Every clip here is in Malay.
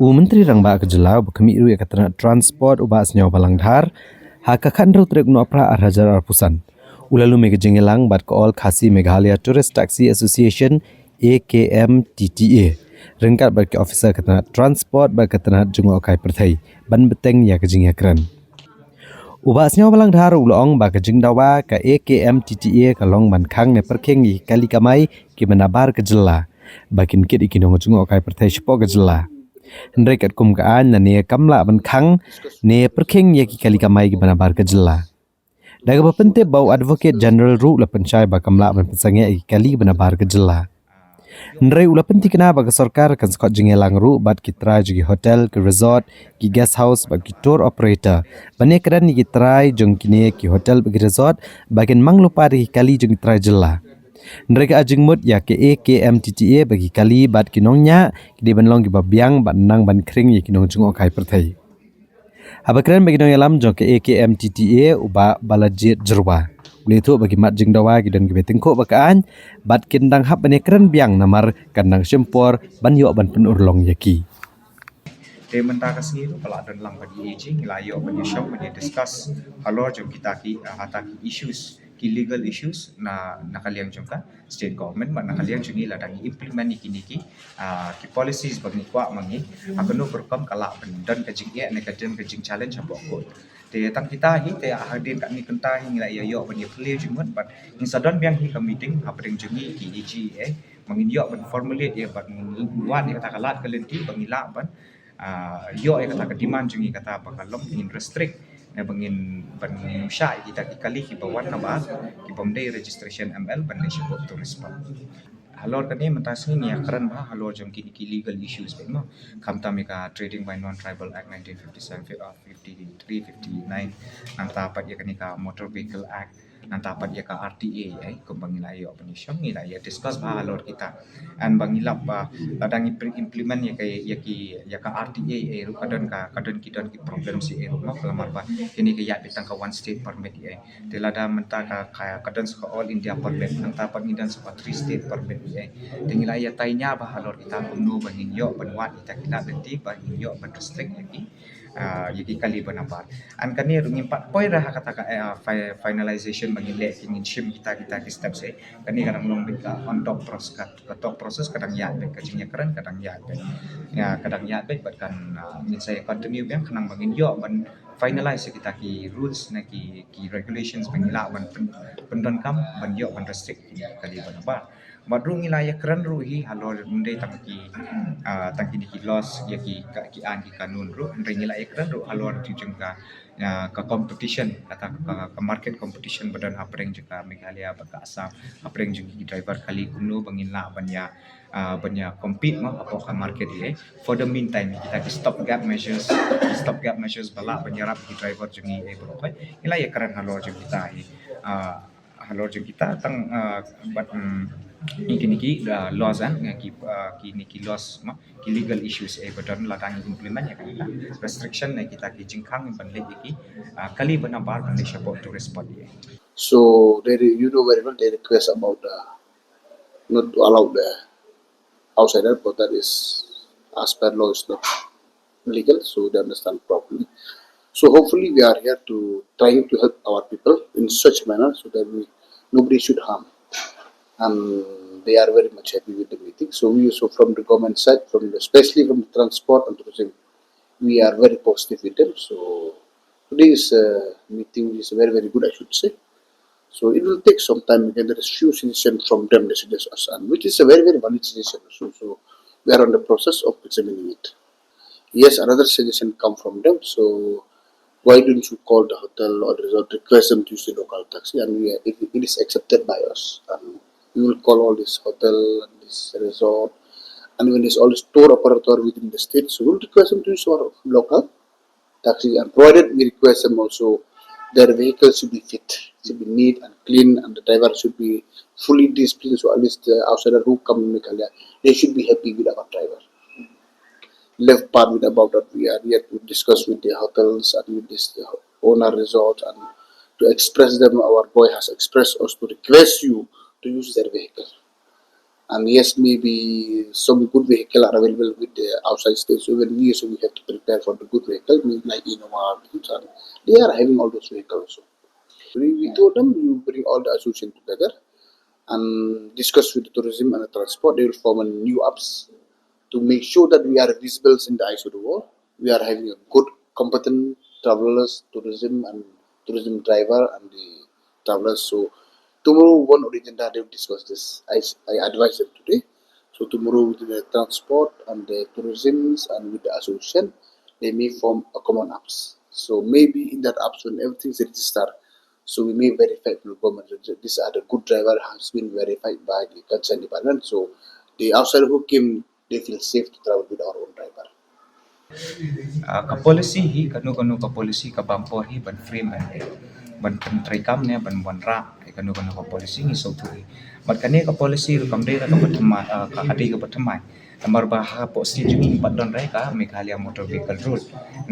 Menteri Rangba Kejelau berkemiru ya katana transport ubah senyawa balangdhar hakakan ru trek no pra arhajar arpusan. Ulalu megajengelang bat kool khasi Meghalaya Tourist Taxi Association AKMTTA. Rengkat bagi officer katana transport bagi katana jungo okai perthai ban beteng ya kejingya keren. Ubah senyawa balangdhar ulong bagi jeng dawa ka AKMTTA kalong ban khang ne perkheng i kali kamai ki menabar kejela. Bakin kit ikinong jungo okai perthai sepo kejela. Hendrai kat kumkaan na ne kamla ban khang ne perkheng ya ki kali kamai ki bana bar kejela. Daga bapente bau advocate general ru la pencai ba kamla ban pesangya ki kali bana bar kejela. Hendrai ula penti kena ba sarkar kan skot jengelang ru bat kitra jugi hotel ke resort ki guest house ba ki tour operator. Bane keran ni ki try jong kini ki hotel ba ki resort bagian mang lupa di kali jong try jela. Mereka ajeng mut ya ke AKMTTA bagi kali bat kinongnya di banlong ki babiang bat nang ban kring ya kinong jung okai perthai. Habakran bagi nong yalam jong ke AKMTTA uba balajit jerwa. Ule itu bagi mat jeng dawa ki dan ki betengko bakaan bat kindang hab bane keren biang namar kandang sempor ban yo ban penurlong yaki. Mentah kasih itu kalau ada dalam bagi aging layo bagi show bagi discuss halor jom kita ki hataki issues ki legal issues na nakaliang jom ka state government man nakaliang jom ila dangi implement ni ki policies bagi kuat mangi akan berkam kala dan kajing ya ne kajing challenge apa ko te tang kita hi te hadir kat ni kenta hi la yo bagi clear jom but in sadon biang hi ka meeting apa ding jom ki AG mangin yo ban formulate ya ban wan ni kata kalat kalenti bagi la ban yo kata demand jungi kata bakalom ingin restrict bangin sya kita kali ki bawan na ba ki bomday registration ML ban nation to respond halor kani mentasni ni akaran ba halor jong ki legal issues ba no kamta meka trading by non tribal act 1957 53 59 nang tapat ya kani ka motor vehicle act nang tapat ya ka RTA kembang ilayo penyusun ya discuss ba halor kita an bangilap ba ladang implement ya ka RTA ru kadon kita ki problem si no kelamar ba kini ke ya bitang ka one state permit de lada menta ka kadon sa all India permit nang tapat ngidan sa three state permit tingila ya tainya ba halor kita kumno bangin yo banwat kita kila denti ba yo ban restrict yaki kali benabar an kani ngimpat poi dah kata finalization bagi le ingin shim kita ki step se kani kadang long bika on top proses kadang ya be kajingnya keren kadang ya be kadang ya be kan min saya continue yang kenang bangin yo ban finalize kita ki rules na ki regulations bangila ban pendon kam ban yo ban restrict kali benabar madrung ilaya keren ruhi halor ndai tangki di loss ya ki an ki kanun ru ndai ilaya keren ru halor di jengka ka competition kata ka market competition badan apreng juga Meghalaya baka Assam apreng juga driver kali kuno bangila banya compete mah apa ka market for the meantime kita ki stop gap measures bala banyarap ki driver jungi bro ilaya keren halor jeng kita halor jeng kita tang niki laws niki laws ki legal issues badan ladang implement ya kan restriction kita ki jingkang ban le ki kali bana bar ban support to respond So you know very well they request about not to allow the outsider, but that is as per law is not legal, so they understand properly. So hopefully we are here to trying to help our people in such manner so that nobody should harm, and they are very much happy with the meeting. So we also from the government side, especially from the transport and tourism, we are very positive with them. So today's meeting is very good, I should say. So it will take some time again. There is few suggestions from them, they suggest us, and which is a very valid suggestion. So we are on the process of examining it. Yes, another suggestion come from them. So why don't you call the hotel or the resort, request them to use the local taxi, and it is accepted by us. And we will call all this hotel and this resort, and when there's all this tour operator within the state, so we'll request them to use our local taxi, and provided we request them also, their vehicle should be fit, should be neat and clean, and the driver should be fully disciplined. So at least the outsider who come in Meghalaya, they should be happy with our driver. Left part with about that we are here to discuss with the hotels and with this owner resort, and to express them. Our boy has expressed us to request you to use their vehicle, And yes, maybe some good vehicle are available with the outside state. So when we also we have to prepare for the good vehicle, maybe like Innova, Nissan. They are having all those vehicles also. We told them we will bring all the association together and discuss with the tourism and the transport. They will form a new apps to make sure that we are visible in the eyes of the world. We are having a good, competent travelers, tourism and tourism driver and the travelers. So tomorrow, one of the agenda they will discuss this. I advise them today. So tomorrow with the transport and the tourism and with the association, they may form a common apps. So maybe in that apps when everything's registered, so we may verify from the government that this are the good driver has been verified by the concerned department. So the outsider who came, they feel safe to travel with our own driver. Ka policy hi kanu ka policy ka bampor hi ban frame ban pentrai kam ne ban ban ra kanu ka policy ni so tu mat kane ka policy ru kam de ka pathama ka adi ka pathama namar ba ha po si juni pat don rai ka Meghalaya motor vehicle rule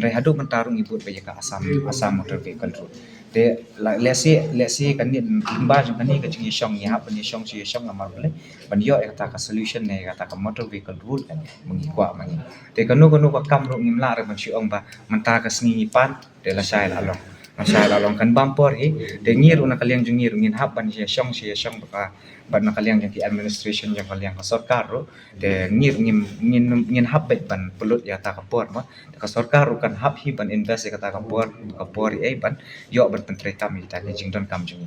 rai hadu mentarung ibut ba ka asam motor vehicle rule de let's say kan ni ba jung kan ni ka jing shong ya ban ni shong si shong namar bale ban yo ka ta ka solution ne ka ta ka motor vehicle rule kan mengi kwa mangi te kanu ka kam ro ngim la ra ban si ong ba menta ka sni pan de la sai la long masyala long kan bampor hi de ngir una kaliang jung ngir ngin hab ban si shong ba ban na kaliang yang ki administration yang kaliang ka sarkar ro de ngir ngin hab bet ban pulut ya ta ka por ma ka sarkar ro kan hab hi ban invest ka ta ka por ai ban yo ban pentre tam ta ni jing don kam jung